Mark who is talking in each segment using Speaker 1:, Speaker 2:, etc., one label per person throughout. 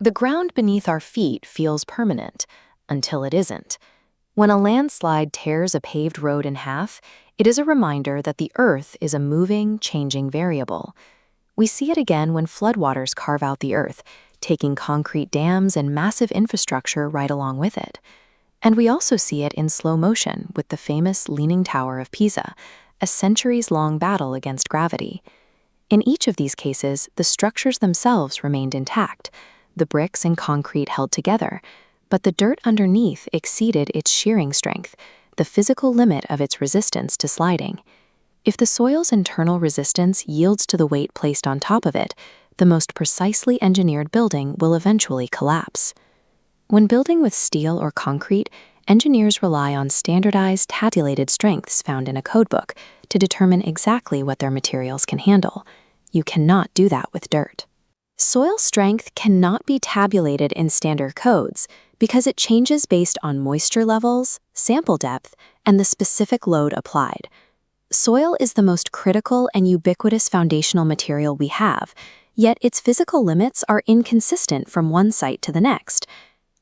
Speaker 1: The ground beneath our feet feels permanent, until it isn't. When a landslide tears a paved road in half, it is a reminder that the earth is a moving, changing variable. We see it again when floodwaters carve out the earth, taking concrete dams and massive infrastructure right along with it. And we also see it in slow motion with the famous Leaning Tower of Pisa, a centuries-long battle against gravity. In each of these cases, the structures themselves remained intact, the bricks and concrete held together, but the dirt underneath exceeded its shearing strength, the physical limit of its resistance to sliding. If the soil's internal resistance yields to the weight placed on top of it, the most precisely engineered building will eventually collapse. When building with steel or concrete, engineers rely on standardized, tabulated strengths found in a codebook to determine exactly what their materials can handle. You cannot do that with dirt. Soil strength cannot be tabulated in standard codes because it changes based on moisture levels, sample depth, and the specific load applied. Soil is the most critical and ubiquitous foundational material we have, yet its physical limits are inconsistent from one site to the next.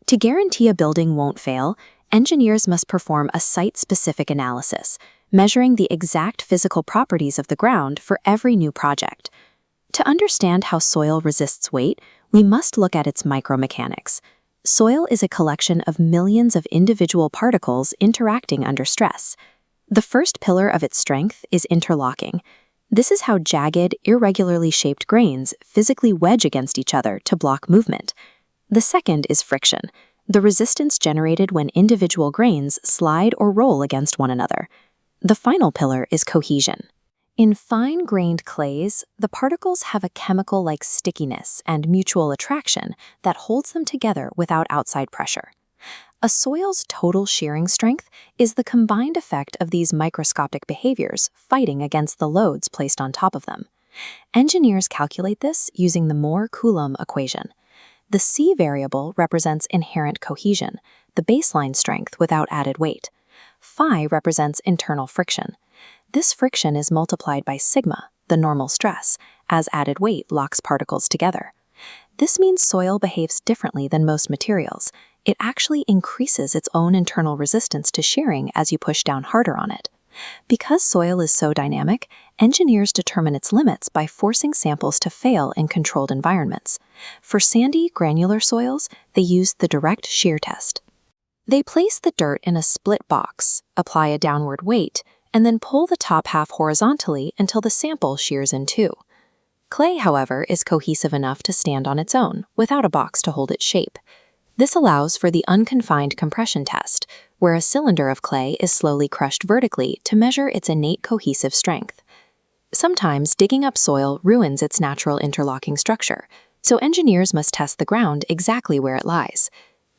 Speaker 1: To guarantee a building won't fail, engineers must perform a site-specific analysis, measuring the exact physical properties of the ground for every new project. To understand how soil resists weight, we must look at its micromechanics. Soil is a collection of millions of individual particles interacting under stress. The first pillar of its strength is interlocking. This is how jagged, irregularly shaped grains physically wedge against each other to block movement. The second is friction, the resistance generated when individual grains slide or roll against one another. The final pillar is cohesion. In fine-grained clays, the particles have a chemical-like stickiness and mutual attraction that holds them together without outside pressure. A soil's total shearing strength is the combined effect of these microscopic behaviors fighting against the loads placed on top of them. Engineers calculate this using the Mohr-Coulomb equation. The C variable represents inherent cohesion, the baseline strength without added weight. Phi represents internal friction. This friction is multiplied by sigma, the normal stress, as added weight locks particles together. This means soil behaves differently than most materials. It actually increases its own internal resistance to shearing as you push down harder on it. Because soil is so dynamic, engineers determine its limits by forcing samples to fail in controlled environments. For sandy, granular soils, they use the direct shear test. They place the dirt in a split box, apply a downward weight, and then pull the top half horizontally until the sample shears in two. Clay, however, is cohesive enough to stand on its own, without a box to hold its shape. This allows for the unconfined compression test, where a cylinder of clay is slowly crushed vertically to measure its innate cohesive strength. Sometimes digging up soil ruins its natural interlocking structure, so engineers must test the ground exactly where it lies.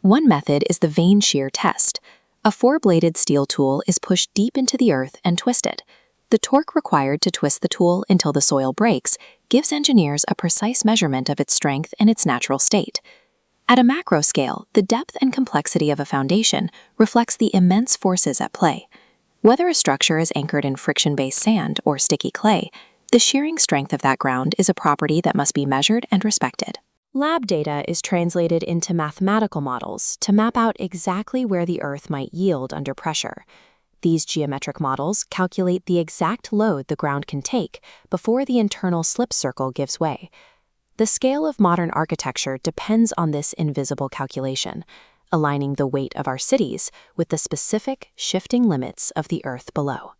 Speaker 1: One method is the vane shear test. A four-bladed steel tool is pushed deep into the earth and twisted. The torque required to twist the tool until the soil breaks gives engineers a precise measurement of its strength in its natural state. At a macro scale, the depth and complexity of a foundation reflects the immense forces at play. Whether a structure is anchored in friction-based sand or sticky clay, the shearing strength of that ground is a property that must be measured and respected. Lab data is translated into mathematical models to map out exactly where the earth might yield under pressure. These geometric models calculate the exact load the ground can take before the internal slip circle gives way. The scale of modern architecture depends on this invisible calculation, aligning the weight of our cities with the specific, shifting limits of the earth below.